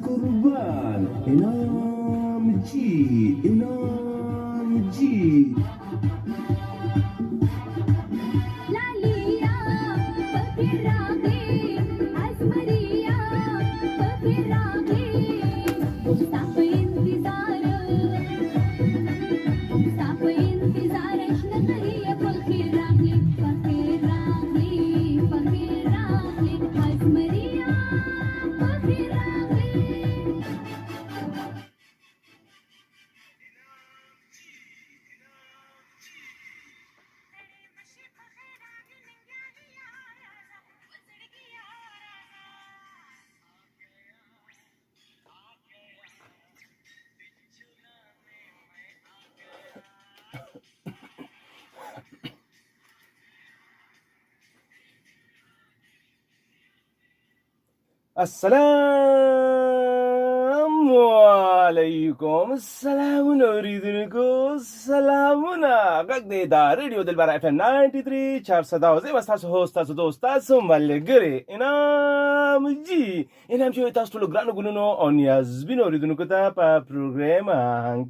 قربان انعام جی लालिया पकड़ागे आजमरिया पकड़ागे मुस्ताफ इंतजार इश्न करिए पकड़ागे आजमरिया पकड़ागे Assalamualaikum. Salamun اوریدونکو سلامونه غږ دی دا ریډیو دلبر اف ام 93 410 زه تاسو هوست تاسو دوست تاسو ملګری انعام جی انعام چې تاسو ټول ګرانو ګلونو او نیازبین اوریدونکو ته په پروګرام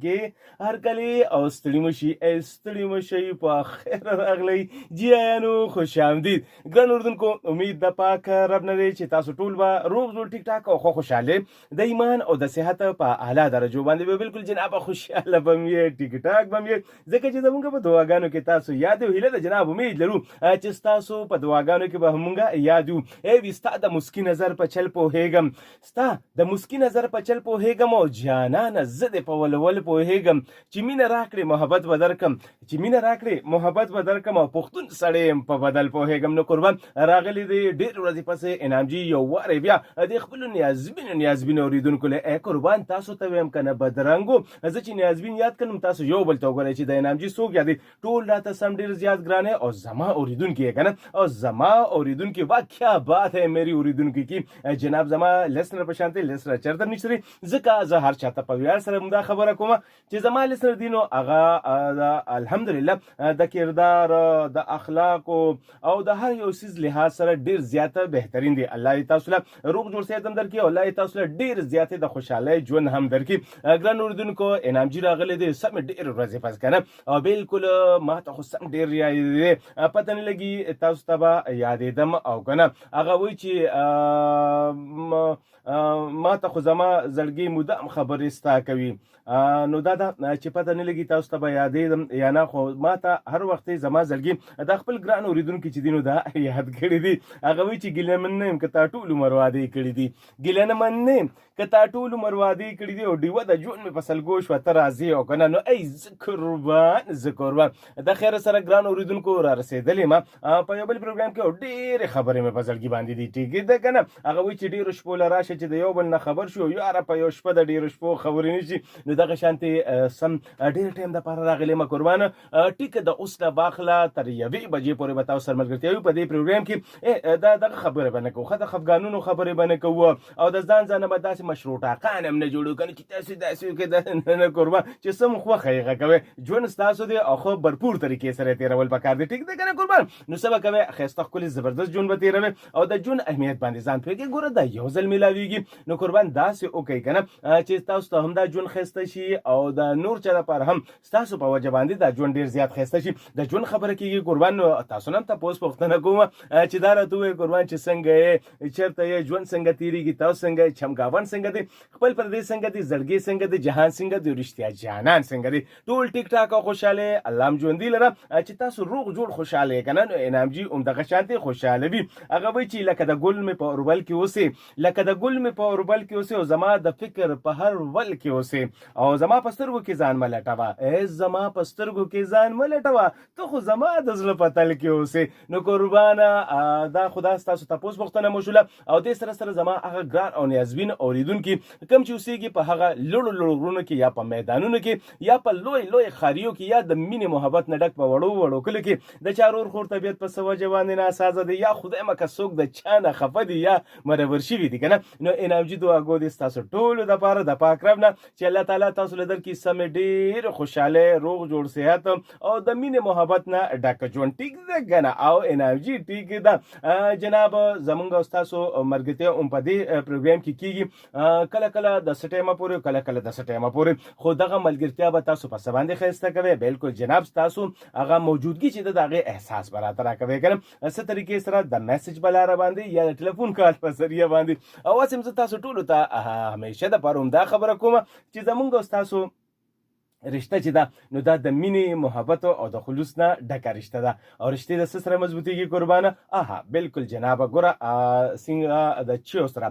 کې هر کلی او ستړي مشي په خیر راغلی جیانو خوش آمدید ګران اوریدونکو امید د پاک رب نه چې تاسو ټول به روغ جوړ ټیک ټاک او خوشاله د ایمان او د صحت په اعلی درجو باندې به بالکل جناب خوشاله بمې ټیک ټاک بمې ځکه چې زمونږ په دعاګانو کې تاسو یاد او هیله د جناب امید لرو چې تاسو په دعاګانو کې به مونږ یاد یو ای وستا د مسکی نظر په چل په هیګم ستا د مسکی نظر په چل په هیګم او جانان زده په ولول په هیګم چې مینه راکړي محبت بدرکم او پښتون سړی په بدل په هیګم نو قربان راغلی دی ډیر ورځې پسې انعام جی یو واره بیا د خپل نیازبین اوریدونکو له قربان تاسو ته ویم کنه بدرنګو زه چې نیازبین یاد کړم تاسو یو بل ته وګورئ چې د انعام جی څوک یادې ټول راته سم ډیر زیات ګرانه او زما اوریدونکو کنه او زما اوریدونکو واقعا بات ہے میری اوریدونکو کی جناب زما لسنر په شانته لسنر چرته نشته ځکه زه هر چاته په ویار سره مدا خبره کوم چې زما لسنر دینو اغا الحمدلله د کردار د اخلاق او د هر یو سیز لحاظ سره ډیر زیاته بهترین دی الله تاسو له روغ جوړ سي دم درکې او الله تاسو له ډیر زیاته د خوشاله ژوند هم درکې ګران اوریدونکو انعام جی راغله دي سم ډیر ورځې پس کنه او بالکل ما ته خو سم ډیر یاد پته نه لګي تاسو ته یادېدم او کنه هغه وای چې ما ته خو زما زړګي مدام خبرې ستا کوي نو دا چې پته نه لګي تاسو ته یادېدم یا نه خو ما ته هر وخت زما زړګي د خپل ګران اوریدونکو چې دینو دا یاد کړی دي هغه وای چې ګیله من نه کته ټول مرواده کړی دي ګیله نه من نه کته ټول مرواده کړی دي او دیو د جون می فصل گوش و تر راضی او کنه نو ای قربان د خیر سره ګران اوریدونکو را رسیدلې ما په یو بل پروګرام کې ډېر خبرې مې په زړګي باندې دي ټیک ده کنه هغه وای چې ډېر شپه لراشه چې د یو بل نه خبر شو یاره په یو شپه د ډېر شپو خبرې نشي نو دغه شانتي سم ډېر ټایم د پاره راغلی ما قربان ټیک د اوس نه باخلا تر یوې بجې پورې به تاسو سره ملګرتیا په دې پروګرام کې دغه خبره باندې کوو خاطر خفګانونو خبرې باندې کوو او د ځان به داسې مشروطه قانون نه جوړو کنه چې تاسو داسې کې نه قربان چې سم خو خیغه کوي ژوند تاسو دی او خو برپور طریقې سره تیرول پکار دی ټیک ده کنه قربان نو سبا کوي خسته خپل زبردست ژوند به تیروي او د ژوند اهمیت باندې ځان پرې ګوره دا یو ځل ملاويږي نو قربان داسې اوکې کنه چې تاسو ته هم دا ژوند خسته شي او د نور چا لپاره هم تاسو په وجه باندې دا ژوند ډیر زیات خسته شي د ژوند خبره کیږي قربان تاسو نن ته پوس پختنه کوم چې دا راته قربان چې څنګه چرته ژوند څنګه تیریږي تاسو څنګه چمګاون څنګه دي خپل پردې څنګه دي زړګي څنګه دي جهان څنګه دي رښتیا جانان څنګه دي ټول ټیک ټاک او خوشاله الله م ژوند لره چې تاسو روغ جوړ خوشاله کنه انعام جی دغه شانتي خوشاله وي هغه وی چې لکه د ګل می په اوربل کې اوسه او زما د فکر په هر ول کې اوسه او زما پسترګو کې ځان ملټوا ته خو زما د زړه په تل کې اوسه نو قربانه دا خدا تاسو ته پوس پختنه مشوله او د سره زما هغه ګران او نیازبین اوریدونکو کم چې اوسېږي په هغه هغه لوړو غرونو کې یا په میدانونو کې یا په لوی خاریو کې یا د مینې محبت نه ډک په وړو کلیو کې د چا ورور خور طبیعت په څه وجه باندې ناسازه دی یا خدای مکه څوک د چا نه خفه دي یا مرور شوي دي که نه. نو انعام جي دعاګو دې ستاسو ټولو دپاره د پاک رب نه چې الله تعالی تاسو له درکړي سمې ډېر خوشحاله روغ جوړ صحت او د مینې محبت نه ډک ژوند. ټیک ده که نه؟ او انعام جي ټیک ده جناب زمونږ او ستاسو ملګرتیا هم په دې پروګرام کې کیږي کله کله د څه ټایمه پورې کله کله د څه ټایمه پورې خو دغه ملګرتیا به تاسو په څه باندې ښایسته کوئ. بالکل جناب ستاسو هغه موجودګي چې د هغې احساس به راته راکوئ که نه څه طریقې سره د میسج په لاره باندې یا د ټلیفون کال په ذریعه باندې. او هسې زه تاسو ټولو ته همیشه دپاره همدا خبره کوم چې زمونږ او ستاسو رشته چې ده نو دا د مینې محبت او د خلوص نه ډکه رشته ده او رشتې د څه سره مضبوطېږي قربانه؟ بالکل جنابه ګوره څنګه د چیو سره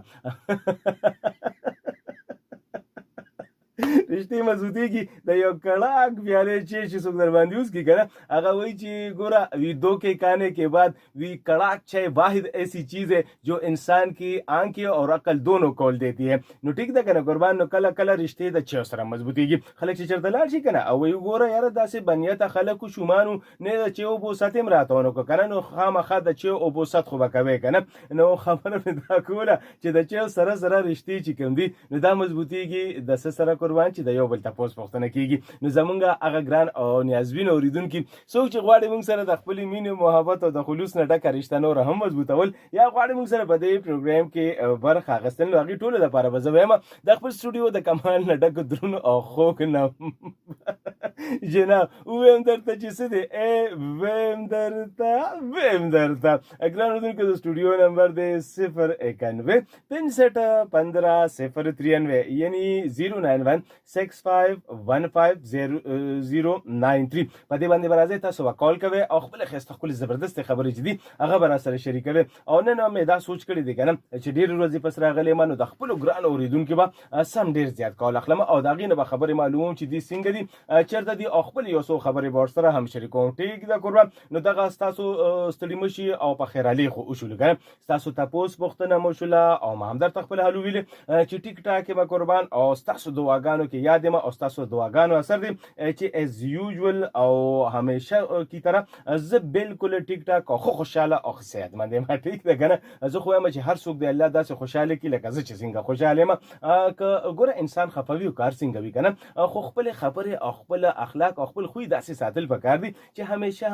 رشتې مضبوطېږي د یو کڑاک پیالې چې څوک در باندې اوس کی که نه هغه وایي چې ګوره وی دو کے کھانے کے بعد وی کڑاک چائے واحد ایسی چیز ہے جو انسان کی آنکھیں اور عقل دونوں کول دیتی ہے. نو ټیک ده که نه قربان؟ نو کله کله رشتې د چیو سره مضبوطېږي. خلک چې چېرته لاړ شي که نه او وایي ګوره یاره داسې بنیته خلکو شومانو نه د چیو اوبوست هم راته ونه کړو که نه نو خامخا د چیو اوبوست خو به کوې که نه. نو خبره مې دا کوله چې د چیو سره رشتې چې کوم دي نو دا مضبوطېږي د څه سره قربان چې د یو بل تپوس پوښتنه کیږي. نو زمونږ هغه ګران او نیازبین اوریدونکي څوک چې غواړي موږ سره د خپلې مینې محبت او د خلوص نه ډکه رشته نوره هم مضبوطول یا غواړي موږ سره په دې پروګرام کې برخه اخیستل نو هغې ټولو دپاره به زه وایم د خپل سټوډیو د کمال نه ډکو درونو او خوږ نه جناب ووایم درته چې څه دی ووایم درته ګران اورېدونکو د سټوډیو نمبر دی 091 65 15 093 یعنی 091 65150093 په دې باندې به راځئ تاسو به کال کوئ او خپلې ښایسته ښکلې زبردستې خبرې چې دي هغه به راسره شریکوئ. او نن مې دا سوچ کړی دی که نه چې ډېرې ورځې پس راغلی یم نو د خپلو ګرانو اورېدونکو به سم ډېر زیات کال اخلم او د هغې نه به خبرې معلوموم چې دي څنګه دي چېرته دي او خپل یو څو خبرې به ورسره هم شریکوم. ټیک ده قربان؟ نو دغه ستاسو ستړي مه شي او په خیرالي خو وشولو که نه ستاسو تپوس پوښتنه مو شوله او ما هم درته خپل حل وویلې چې ټیک ټاک یې به قربان او ستاسو دعاګانو کې یاد یم او ستاسو دعاګانو اثر دی چې از یوزول او همیشه کی طرح زه بالکل ټیک ټاک او خوشحاله او صحتمند یم. ټیک ده که نه؟ زه خو وایم چې هر څوک دی الله داسې خوشحاله کړي لکه زه چې څنګه خوشحاله یم. که ګوره انسان خفه وي او کار څنګه وي که نه خو خپلې خبرې او خپل اخلاق او خپل خوی داسې ساتل پکار دي چې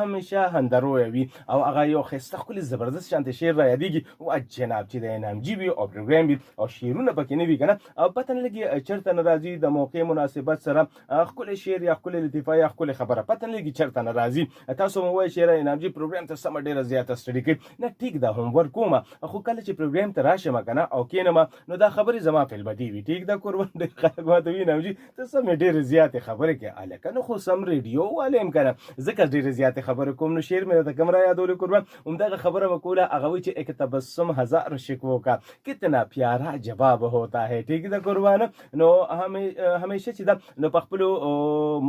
همیشه هندرویه وي او هغه یو ښایسته ښکلې زبردست شانتې شعر را یادېږي وا جناب چې د انعام جي وي او پروګرام وي او شعرونه پکې نه وي که نه او پته نه لګي چېرته نه راځي د موقع مناسبت سره ښکلی شعر یا ښکلې لطیفه یا ښکلې خبره پته نه لګي چېرته نه راځي. تاسو مو وایي چې انعام جي پروګرام ته سمه ډېره زیاته سټډي کوي نه ټیک ده هومورک کوم خو کله چې پروګرام ته راشم که نه او کښېنم نو دا خبرې زما فی البدي وي. ټیک ده قربان؟ ډېر خلک ماته وي انعام جي ته سمې ډېرې زیاتې خبرې کوې هلکه نو خو سم ریډیو والی یم که نه ځکه ډېرې زیاتې خبرې کوم نو شعر مې درته کوم را یادولی قربان همدغه خبره به کوله هغه وایي چې ایک تبسم هزار شکوو کا کتنا پیارا جواب ہوتا ہے. ټیک ده قربان؟ نو همیشه چې ده نو په خپلو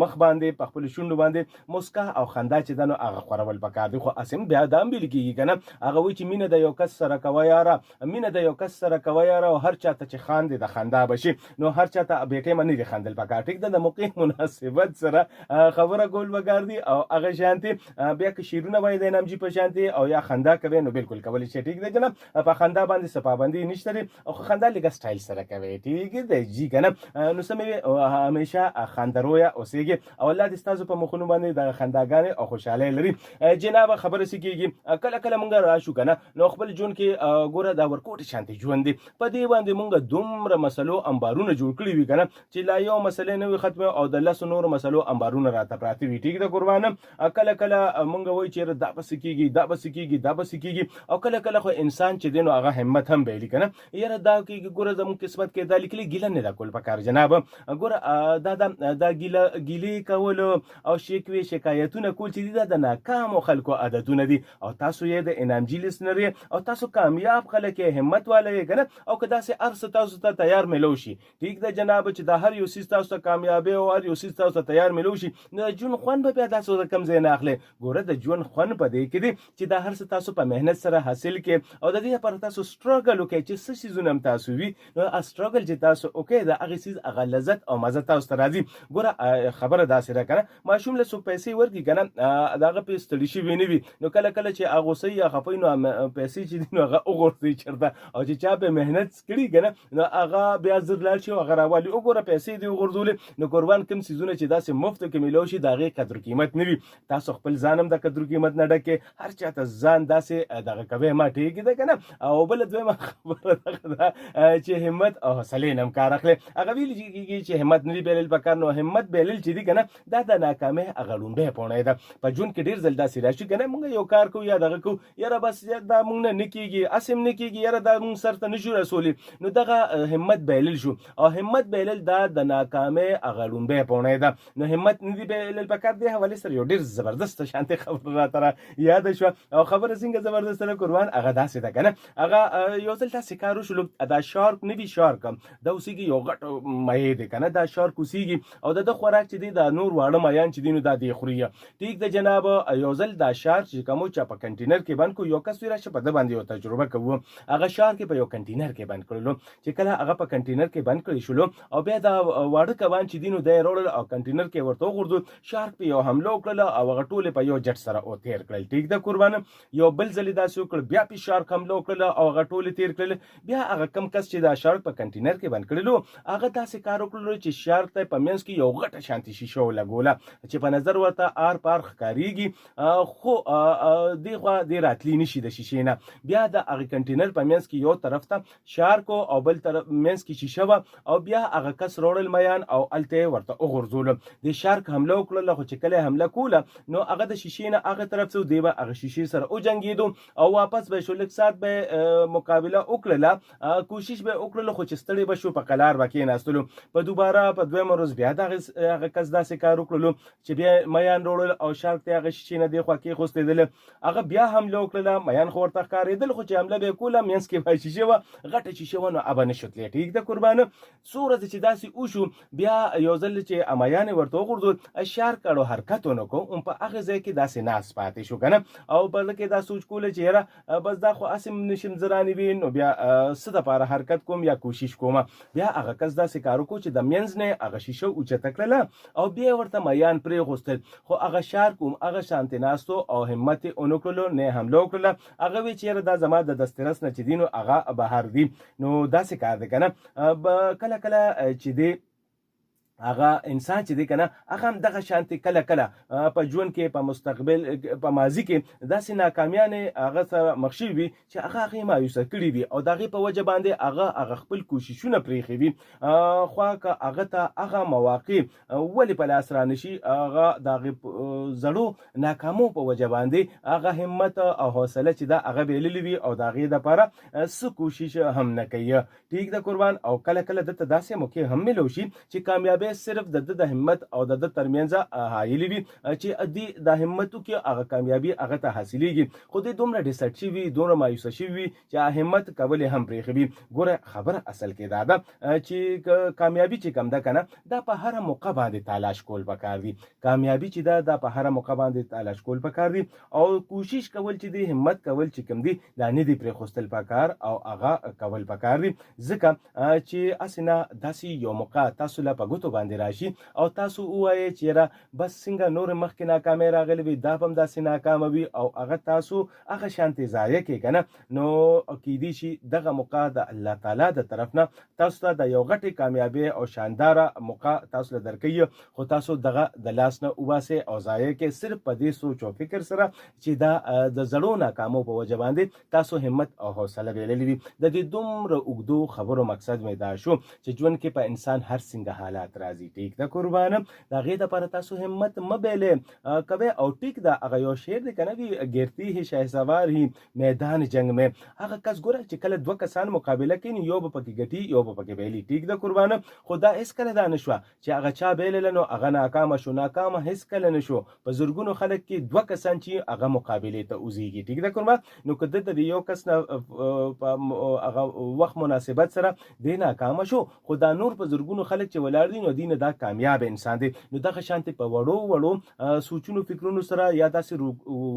مخ باندې په خپلو شونډو باندې مسکا او خندا چې ده نو هغه خورول پکار دي. خو هسې هم بیا دا هم ویل کېږي که نه هغه وایي چې مینه د یو کس سره کوه یاره مینه د یو کس سره کوه یاره او هر چاته چې خاندې د خندا به شي نو هر چاته بې ټایمه نه دي خندل پکار. ټیک ده؟ د موقع مناسبت سره خبره کول پکار دي او هغه شانتې بیا که شعرونه وایي د انعام جي په شانتې او یا خندا کوي نو بالکل کولی شي. ټیک ده جناب؟ په خندا باندې څه پابندي نشته دی او خندا لږه سټایل سره کوي. ټیک ده جي که نه؟ نو څه مې همیشه خندرویه اوسېږي او الله دې ستاسو په مخونو باندې دغه خنداګانې او خوشحالۍ لري. جناب خبره څه کېږي کله کله مونږ راشو که نه نو خپل ژوند کې ګوره دا ورکوټې شانتې ژوند دی په دې باندې مونږ دومره مسلو امبارونه جوړ کړي وي که نه چې لا یو مسلې نه وي ختمه او د لسو نورو مسلو امبارونه راته پراته وي. ټیک ده قربانه؟ کله کله مونږ وایي چې دا به څه کېږي دا به څه کېږي دا به څه کېږي او کله کله خو انسان چې دی نو هغه همت هم بیلي که نه یاره دا کېږي ګوره زموږ قسمت کې دا لیکلي ګیله نه ده کول پکار جناب. ګوره دا ګیلې کول او شکوې شکایتونه کول چې دي دا د ناکامو خلکو عادتونه دي او تاسو یې د انعام جي لسنر او تاسو کامیاب خلک یې همت والا یې که نه او که داسې هر څه تاسو ته تیار میلو شي. ټیک ده جناب چې دا هر یو څیز تاسو ته کامیابي او هر یو څیز تاسو ته تیار کار ملو شي نو د ژوند خوند به بیا تاسو د کم ځای نه اخلئ. ګوره د ژوند خوند په دې کې دی چې دا هر څه تاسو په مهنت سره حاصل کړئ او د دې لپاره تاسو سټرګل وکړئ چې څه څیزونه هم تاسو وي نو سټرګل چې تاسو وکړئ د هغې څیز هغه لذت او مزه تاسو ته راځي. ګوره خبره داسې ده که نه ماشوم له څوک پیسې ورکړي که نه د هغه پې ستړي شوي نه وي نو کله کله چې هغه غوسه یا خفه نو پیسې چې دي نو هغه وغورځوي چېرته او چې چا پې محنت کړي که نه نو هغه بیا زر لاړ شي او هغه راوالي. وګوره پیسې دې وغورځولې نو قربان کوم څیزونه چې داسې مفتو کې میلاو شي د هغې قدر قیمت نه وي. تاسو خپل ځان هم د قدر قیمت نه ډک کړئ. هر چا ته ځان داسې دغه کوئ ما ټیکې ده که نه. او بله دویمه خبره دغه ده چې همت او حوصلې نه هم کار اخلئ. هغه ویلي کېږي چې همت نه دي بایلل پکار نو همت بایلل چې دي که نه دا د ناکامۍ هغه لومړی پوړی ده. په ژوند کې ډېر ځل داسې راشي که نه موږ یو کار کوو یا دغه کوو یاره بس دا موږ نه کېږي هسې هم نه کېږي یاره دا موږ سر ته نه شو رسولی نو دغه همت بایلل شو او همت بایلل دا د ناکامۍ هغه لومړی پوړی ده. نو همت نه دي بایلل پکار دې حوالې سره یو ډېر زبردست شانتې خبره راته را یاده شوه او خبره څنګه زبردسته ده قربان هغه داسې ده که نه. هغه یو ځل داسې کار وشولو دا شارک نه وي شارک دا اوسېږي یو غټ مایع دی که نه دا شارک اوسېږي او د ده خوراک چې دی دا نور واړه مایان چې دي نو دا دې خوري. ټیک ده جناب یو ځل دا شارک چې کوم چا په کنټینر کې بند کړو یو کس وی راشه په ده باندې یو تجربه کوو. هغه شارک په یو کنټینر کې بند کړلو چې کله هغه په کنټینر کې بند کړی شولو او بیا دا واړه کبان چې دي نو دی یې راوړل او کنټینر کې ورته وغورځول شارک په یو حمله وکړله او هغه ټول په یو جټ سره تیر کړل. ټیک ده قربانه یو بل ځل یې داسې وکړل بیا پې شارک حمله وکړله او هغه ټول تیر کړل. بیا هغه کم کس چې دا شارک په کنټینر کې بند کړلو هغه داسې کار وکړلو چې شارک ته په منځ کې یو غټه شانتي شیشه ولګوله چې په نظر ورته آر پار ښکارېږي خو دې خوا دې راتلی نه شي د شیشې نه. بیا د هغې کنټینر په منځ کې یو طرف ته شارک او بل طرف منځ کې شیشه وه او بیا هغه کس راوړل میان او هلته یې ورته وغورځولو. د شارک حمله وکړله خو چې کله یې حمله کوله نو هغه د شیشې نه هغه طرف څه دی به هغه شیشې سره وجنګېدو او واپس به یې شو لږ ساعت به مقابله وکړله کوشش به یې وکړلو خو چې ستړی به شو په قلار به کېناستلو. په دوباره په دویمه ورځ بیا د هغه کس داسې کار وکړلو چې بیا میان راوړل او شارک ته هغه شیشې نه دې خوا کېښوستېدله. هغه بیا حمله وکړله میان خو ورته ښکارېدل خو چې حمله به یې کوله منځ کې به شیشې وه غټه شیشې وه نو ابه نه شو تللی. ټیک ده قربانه څو ورځې چې داسې وشو بیا یو ځل چې میان یې ورته وغورځول شارک اړو حرکت ونه کړو په هغه ځای کې داسې ناست پاتې شو که نه او بله کې دا سوچ کوله چې یاره بس دا خو هسې نشم زه رانیوي نو بیا څه دپاره حرکت کوم یا کوشش کوم. بیا هغه کس داسې کار وکړو چې د منځ نه هغه شیشه اوچته کړله او بیا یې ورته میان پرېغوستل خو هغه شارک هم هغه شانتې ناستو او همت یې ونه کړلو نه یې حمله وکړله. هغه وی چې یاره دا زما د دسترس نه چې دي نو هغه بهر دي نو داسې کار دی که نه. کله کله چې دی هغه انسان چې دی که نه هغه هم دغه شانتې کله کله په ژوند کې په مستقبل په ماضي کې داسې ناکامیانې هغه سره مخ شوي وي چې هغه هغې مایوسه کړي وي او د هغې په وجه باندې هغه خپل کوششونه پرېښي وي خو که هغه ته هغه مواقع ولې په لاس را نشي هغه د هغې زړو ناکامو په وجه باندې هغه همت او حوصله چې دا هغه بایللي وي او د هغې دپاره څه کوشش هم نه کوي. ټیک ده قربان او کله کله دته داسې موقع هم میلو شي چې کامیابۍ صرف د د همت او د ترمنځ حایلي وي چې د همتو کې هغه کامیابي هغه ته حاصلېږي خو دوی دومره ډیسټ شوي دومره مایوسه شوي وي چې همت کول یې هم پرېښي وي. ګوره خبره اصل کې دا ده چې کامیابي چې کم ده که نه دا په هره موقع باندې تلاش کول پکار دي. کامیابي چې ده دا په هره موقع باندې تلاش کول پکار دي او کوشش کول چې دی همت کول چې کم دي دا نه دي پرېښوستل پکار او هغه کول پکار دي ځکه چې هسې نه داسې یو موقع تاسو له په ګوتو باندې راشي او تاسو ووایئ چې یاره بس څنګه نور مخکې ناکامۍ راغلې وي دا هم داسې ناکامه وي او هغه تاسو هغه شانتې ضایع کړئ که نه نو کیدی شي دغه موقع د الله تعالی د طرف نه تاسو ته د یو غټې کامیابۍ او شانداره موقع تاسو له درکوي خو تاسو دغه د لاس نه وباسئ او ضایع کړئ صرف په دې سوچ او فکر سره چې دا د زړو ناکامو په وجه باندې تاسو همت او حوصله بایللي وي. د دې دومره اوږدو خبرو مقصد مې دا شو چې ژوند کې په انسان هر څنګه حالات راځي. ټیک ده قربانه د هغې دپاره تاسو همت مه بایلئ کوئ او ټیک ده هغه یو شعر دی که نه وي ګرتی هی شهسوار هی میدان جنگ میں هغه کس ګوره چې کله دوه کسان مقابله کوي نو یو به پکې ګټي یو به پکې بایلي. ټیک ده قربانه خو دا هېڅکله دا نه شوه چې هغه چا بایلله نو هغه ناکامه شو. ناکامه هېڅکله نه شو. په زرګونو خلک کې دوه کسان چې هغه مقابلې ته وزېږي. ټیک ده قربانه نو که دلته د یو کس نه هغه وخت مناسبت سره دی ناکامه شو خو دا نور په زرګونو خلک چې ولاړ دي نو او دین دا کامیاب انسان دی. نو دغه شانتي په وړو سوچونو فکرونو سره یا داسې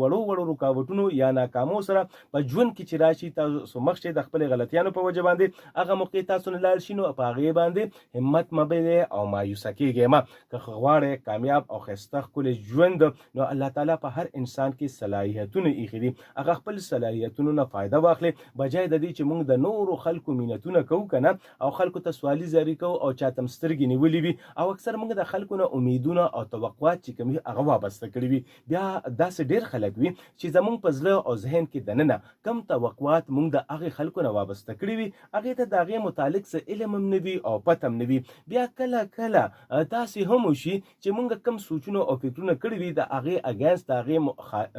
وړو رکاوټونو یا ناکامو سره په ژوند کې چې راشي تاسو مخ شئ د خپل غلطیانو په وجه باندې هغه موقع تاسو نه لاړ شي نو په هغې باندې همت مه بایلئ او مایوسه کیږئ مه. که غواړئ کامیاب او ښایسته ښکلی ژوند نو الله تعالی په هر انسان کې صلاحیتونه ایښي دي. هغه خپل صلاحیتونو نه فایده واخلئ بجای د دې چې موږ د نورو خلکو مینتونه کوو که نه او خلکو ته سوالي زاري کوو او چاته م سترګې نیولې وي او اکثر موږ د خلکو نه امیدونه او توقعات چې کوم وي هغه وابسته کړي وي. بیا داسې ډېر خلک وي چې زموږ په زړه او ذهن کې دننه کم توقعات موږ د هغې خلکو نه وابسته کړي وي هغې ته د هغې متعلق څه علم هم نه وي او پته هم نه وي. بیا کله داسې هم وشي چې موږ کم سوچونه او فکرونه کړي وي د هغې اګینسټ د هغې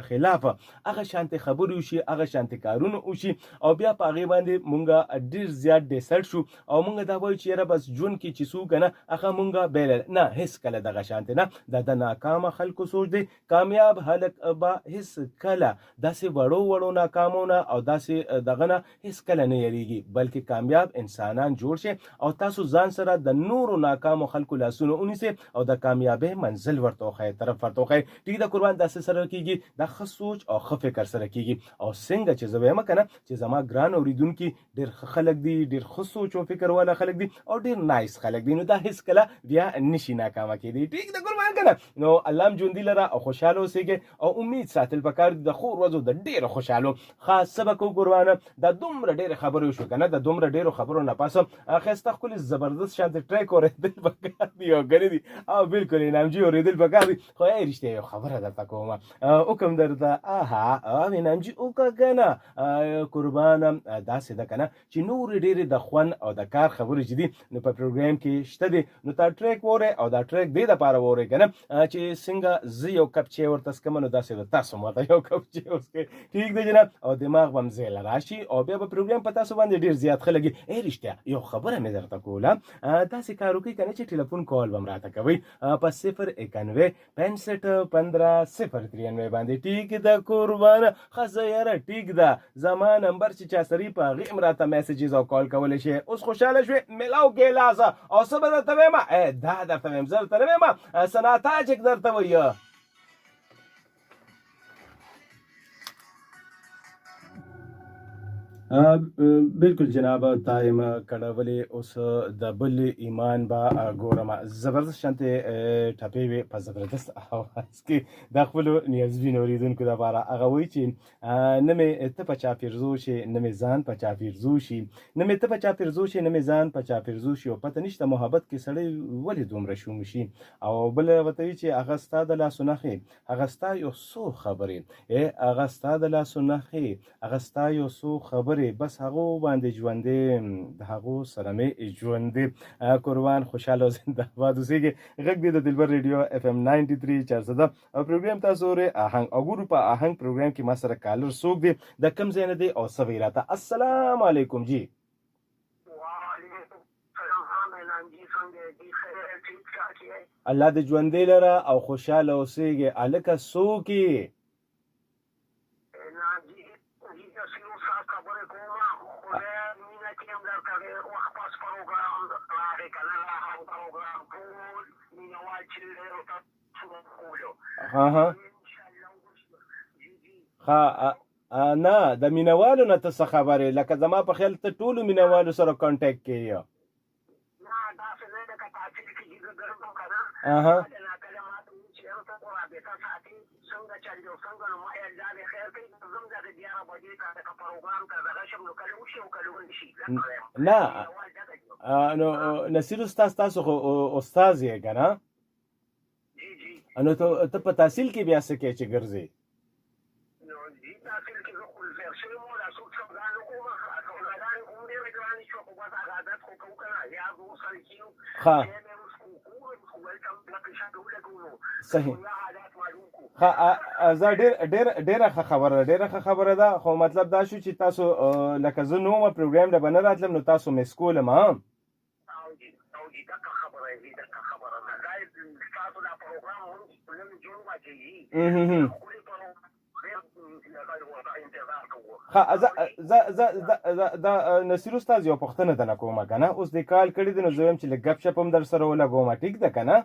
خلاف هغه شانتې خبرې وشي هغه شانتې کارونه وشي او بیا په هغې باندې موږ ډېر زیات ډیسایډ شو او موږ دا وایو چې یاره بس ژوند کې چې څو که نه هغه موږ بایلل نه هېڅ کله دغه شانتې نه دا د ناکامه خلکو سوچ دی. کامیاب هلک به هېڅ کله داسې وړو ناکامو نه او داسې دغه نه هېڅ کله نه یریږي بلکې کامیاب انسانان جوړ شي او تاسو ځان سره د نورو ناکامو خلکو لاسونه ونیسئ او د کامیابۍ منزل ورته وښایئ طرف ورته وښایئ. ټیک ده قربان داسې سره کېږي دا ښه سوچ او ښه فکر سره کېږي او څنګه چې زه وایم که نه چې زما ګران اورېدونکي ډېر ښه خلک دي ډېر ښه سوچ او فکر والا خلک دي او ډېر نایس خلک دي نو دا هېڅ کله بیا نشي ناکامه کېدی. ټیک ده قربان که نه نو الله هم ژوندي لره او خوشحاله اوسېږئ او امید ساتل پکار دي د ښو ورځو د ډېرو خوشحالو. خاص څه به کوو قربانه دا دومره ډېرې خبرې وشوې که نه د دومره ډېرو خبرو نه پاسه ښایسته ښکلي زبردست شانتې ټریک اورېدل پکار دي او کنه دي او بلکل انعامجي اورېدل پکار دي. خو ای رښتیا یو خبره درته کومه وکم درته او انعامجي وکړه که نه قربانه داسې ده که نه چې نورې ډېرې د خوند او د کار خبرې چې دي نو په پروګرام کې شته دي نو تا ټریک وورئ او دا ټریک دې دپاره وورئ که نه چې څنګه زه یو کپ چای ورته څکمه نو داسې د تاسو ماته یو کپ چای وڅکئ. ټیک دی جناب او دماغ به م ځای راشي او بیا به پروګرام په تاسو باندې ډېر زیات ښه لګي. ای رښتیا یو خبره مې درته کوله داسې کار وکړئ که نه چې ټلیفون کال به م راته کوئ په 091 65 15 093 باندې. ټیک ده قربانه ښه یاره ټیک ده زما نمبر چې چا سري په هغې هم راته میسیجز او کال کولی شي. اوس خوشحاله شوې میلاو کې لاسه او څه به درته وایم دا درته وایم زه درته نه وایم سناتاجک درته وایه. بالکل جناب تایم کړولې اوس د بل ایمان به ګورم زبردست شانتې ټپې وې په زبردست اواز کې د خپلو نیازبینو اورېدونکو دپاره هغه وایي چې نه مې ته په چا پیرزو شي نه مې ځان په چا پیرزو شي نه مې ته په چا پیرزو شي نه مې ځان په چا پیرزو شي او پته نشته محبت کې سړی ولې دومره شوم شي. او بل ورته وایي چې هغه ستا د لاسو نښې هغه ستا یو څو خبرې هغه ستا د لاسو نښې هغه ستا یو څو خبرې بس هغو باندې ژوندې د هغو سره مې ژوندې. قربان خوشحاله او زنده باد اوسېږي. غږ دی د دلبر ریډیو FM 93 410 او پروګرام تاسو اورئ آهنګ او ګورو په آهنګ پروګرام کې ما سره کالر څوک دی د کوم ځای نه دی او څه وایي راته. السلام علیکم جی. الله دې ژوندی لره او خوشحاله اوسېږي. هلکه څوک یې؟ نه د مینوالو نه ته څه خبرې لکه زما په خیال ته ټولو مینوالو سره کانټیکټ کې نه نو نصیر استاد تاسو خو استاذ یې که نه نو ته په تحصیل کې بیا څه کوې چې ګرځې؟ صحیح زه ډېره ښه خبره ده خو مطلب دا شو چې تاسو لکه زه نومه پروګرام له به نه راتلم نو تاسو مس کولم دا نصیر استاد یو پوښتنه درنه کومه که نه اوس دې کال کړی دی نو زه وایم چې لږ ګپ شپ هم در سره ولګوم ټیک ده که نه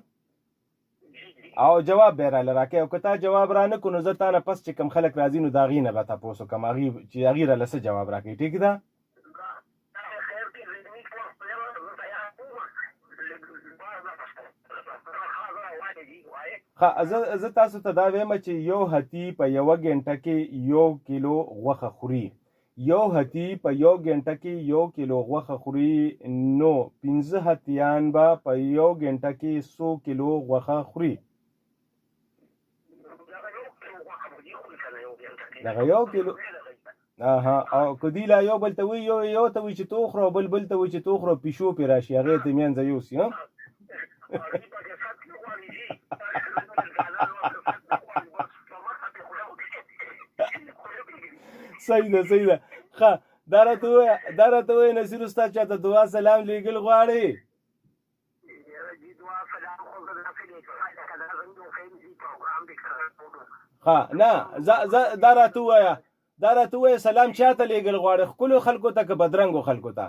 او جواب به یې راله راکړې او که تا جواب را نه کړو نو زه تا نه پس چې کوم خلک راځي نو د هغې نه به تپوس وکړم چې هغې راله څه جواب راکړي ټیک ده زه تاسو ته دا وایم چې یو هتي په یوه ګنټه کې 1 کیلو غوښه خوري یو هتي په یو ګنټه کې 1 کیلو غوښه خوري نو 15 هتیان به په یو ګنټه کې 100 کیلو غوښه خوري دغه یو کیلو او کدی لا یو بل ته وی یو ته وی چې تو خورو بل ته وی چې تو خورو پیشو پی راشي هغه ته مینځه یوسي ها صحیح ده ښه دا راته وایه نصیر استاد چاته دعا سلام لیږل غواړي ښه نه دا راته ووایه سلام چاته لیږل غواړي ښکلو خلکو ته که بدرنګو خلکو ته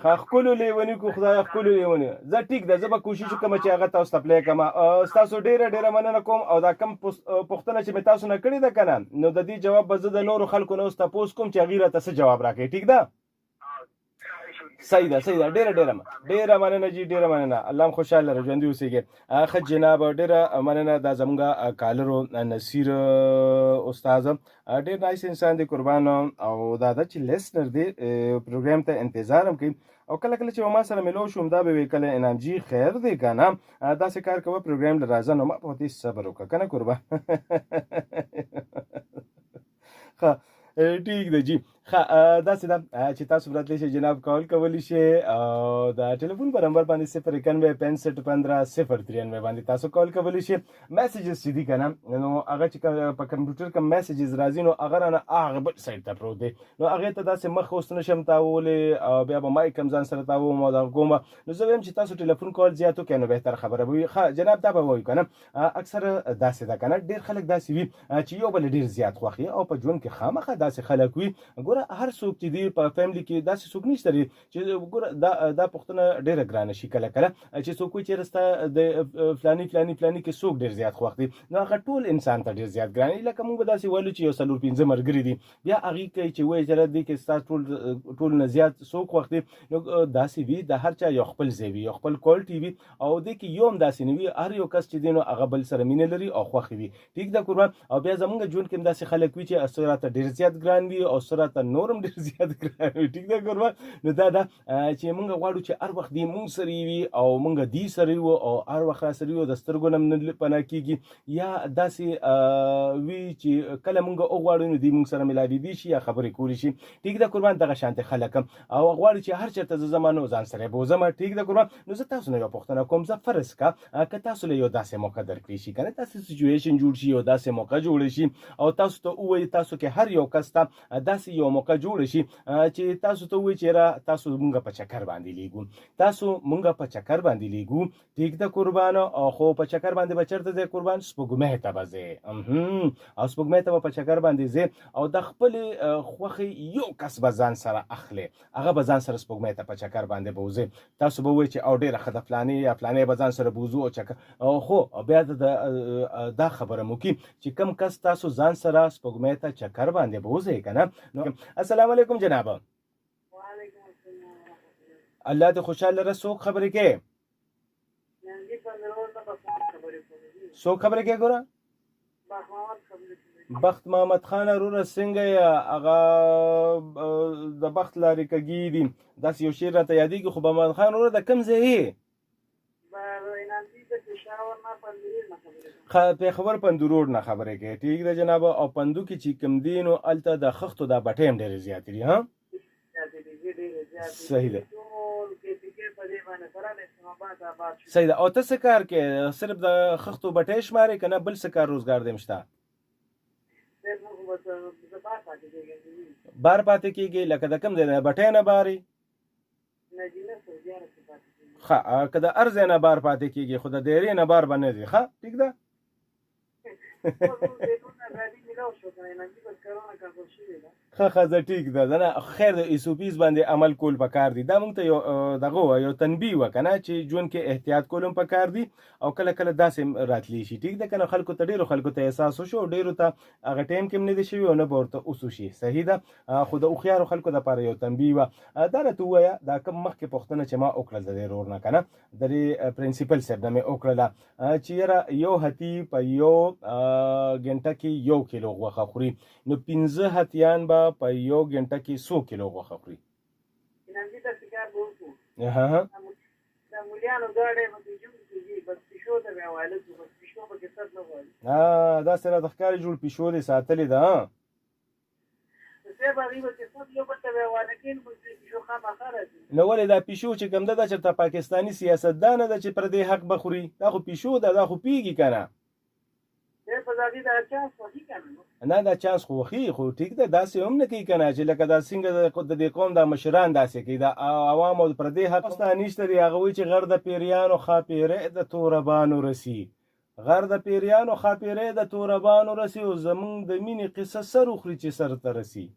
خپلو لیوني کو خدای خپلو لیوني زه ټیک ده زه به کوشش وکړم چې هغه تاسو ته پلی کړم ستاسو ډېره مننه کوم او دا کم پوښتنه چې مې تاسو نه کړې ده که نه نو د دې جواب به زه د نورو خلکو نه اوس تپوس کوم چې هغې راته څه جواب راکړي ټیک ده صحیح ده ډېره مننه جی ډېره مننه الله هم خوشحاله لره ژوندي اوسېږي ښه جناب ډېره مننه دا زموږ کالرو نصیر استاد ډېر نایس انسان دی قربان او دا ده چې لیسنر دی پروګرام ته انتظار هم کوي او کله چې ما سره ملو شوم دا به وی کله انعام جی خیر دی که نه داسې کار کوه پروګرام له راځه نو ما په دې صبر وکړه که نه قربان ښه ټیک ده جی داسې ده چې تاسو راتلی شئ جناب کال کولی شئ او د ټلیفون په نمبر باندې 091656093 باندې تاسو کال کولی شئ میسیجز چې دي که نه نو هغه چې په کمپیوټر کې میسیجز راځي نو هغه رانه هغه بل سایډ ته پروت دی نو هغې ته داسې مخ اوس نشم تاولی او بیا به مایک هم ځان سره تاوم او دغه کوم نو زه وایم چې تاسو ټلیفون کال زیات وکړئ نو بهتر خبره به وي ښه جناب دا به وایو که نه اکثره داسې ده که نه ډېر خلک داسې وي چې یو بل ډېر زیات خوښ او په ژوند کې خامخا داسې خلک وي ګوره هر څوک چې دی په فیملی کې داسې څوک نشته دی چې ګوره دا پوښتنه ډېره ګرانه شي کله چې څوک وایي چې رسته د فلاني کې څوک ډېر زیات خوښ دی نو هغه ټول انسان ته ډېر زیات ګران لکه موږ به داسې ویلو چې یو 4-5 ملګري دي بیا هغې کوي چې وایي چې دی کې ستا ټول نه زیات څوک خوښ دی نو داسې وي د هر چا یو خپل ځای وي یو خپل کوالټي وي او دې کې یو هم داسې نه وي هر یو کس چې دی نو هغه بل سره مینه لري او خوښ وي ټیک ده قربان او بیا زموږ ژوند کې هم داسې خلک وي چې سره ته ډېر زیات ګران وي او سره ته نورم ډېر زیات ګران وي ټیک ده قربان نو دا ده چې موږ غواړو چې هر وخت دی موږ سره وي او موږ دی سره وو او هر وخت را سره وو د سترګو نه نه پناه کېږي یا داسې وي چې کله موږ وغواړو نو دی موږ سره ملاوېدی شي یا خبرې کولی شي ټیک ده قربان دغه شانتې خلک هم او غواړي چې هر چېرته زه ځم نو ځان سره یې بوځم ټیک ده قربان نو زه تاسو نه یو پوښتنه کوم زه فرض که تاسو له یو داسې موقع درکړی شي که نه داسې سچویشن جوړ شي یو داسې موقع جوړه شي او تاسو ته ووایي تاسو کې هر یو کس ته داسې یو موقع جوړه شي چې تاسو ته ووایي چې تاسو مونږ په چکر باندې لیږو ټیک ده قربان خو په چکر باندې به چېرته ځئ قربان سپوږمۍ ته به ځئ او سپوږمۍ ته به په چکر باندې ځئ او د خپلې خوښې یو کس به ځان سره اخلي هغه به ځان سره سپوږمۍ ته په چکر باندې به وځئ تاسو به ووایي چې او ډېره ښه ده فلانې یا فلانې به ځان سره بوځو او چکر خو بیا دا خبره مو کې چې کم کس تاسو ځان سره سپوږمۍ ته چکر باندې به وځئ که نه السلام علیکم جناب الله دې خوشحال لره څوک خبرې کې څوک خبرې کې ګوره بخت محمد خان وروره څنګه یې هغه د بخت لارې کږي دي داسې یو شعر راته یادېږي خو محمد خان وروره د کوم ځای یې پېښور پندو روډ نه خبرې کوي ټیک ده جناب او پندو کې چې کوم دی نو هلته د خښتو دا بټۍ هم ډېرې زیاتې دي ها صحیح ده په دې باندې سره د اسلامآباد آباد شو. صحیح ده. او ته څه کار کې صرف د خښتو بټۍ شمارې که نه بل څه کار روزګار دې شته؟ صاحب موږ به زه بار پاتې کېږم. بار پاتې کېږي لکه د کوم ځای نه بټۍ نه بارې؟ نجینه سعودیانو کې پاتې کېږم. ښه که د هر ځای نه بار پاتې کېږي خو د دیرې نه بار به نه ځي. ښه ټیک ده. ښه زه ټیک ده نه خیر د ایسوپیز باندې عمل کول پکار دي. دا موږ ته یو دغه یو تنبیه وه که نه چې ژوند کې احتیاط کول هم پکار دي او کله کله داسې راتلی شي. ټیک ده که نه خلکو ته ډېرو خلکو ته احساس وشو او ډېرو ته هغه ټایم کې هم نه دی شوي او نه به ورته اوس وشي. صحیح ده. خو د هوښیارو خلکو دپاره یو تنبیه وه. دا راته ووایه دا کوم مخکې پوښتنه چې ما وکړه د دې رور نه که نه د دې پرنسپل صاحب نه مې وکړله چې یاره یو هتي په یو ګنټه کې 1 کیلو غوښه خوري نو 15 هتیان به په یو ګنټه کې 100 کیلو غوښه خوري. د مولیانو ګاډی به جوړ کېږي بس پیشو ته به حواله کړو بس پیشو پکې سر نه غواړي. داسې راته ښکاري جوړ پیشو دې ساتلې ده. صاحب هغوی به چې سب یو بل ته به حواله کړي نو پیشو خامخا راځي. نو ولې دا پیشو چې کوم ده دا چېرته پاکستاني سیاستدانه ده چې پر دې حق به خوري؟ دا خو پیشو ده دا خو پیږي که نه. نه دا چانس خو وخی خو ټیک ده داسې هم نه کوي که نه چې لکه دا څنګه د دې قوم دا مشران داسې کوي دا عوامو پر دې حق ستا نشته دی. هغه وایي چې غر د پیریانو خاپیری د توربانو رسي غر د پیریانو خاپیری د توربانو رسي او زمونږ د مینې قصه سر وخوري چې سر ته رسي.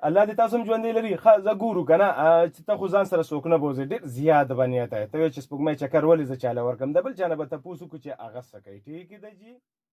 الله دې تاسو هم ژوندی لري. ښه زه ګورو که نه چې ته خو ځان سره څوک نه بوځې ډېر زیات به نیته یې ته وایې چې سپوږمۍ چکر ولې زه چاله ورکړم د بل چا نه به تپوس وکړو چې هغه څه کوي. ټیک ده جي.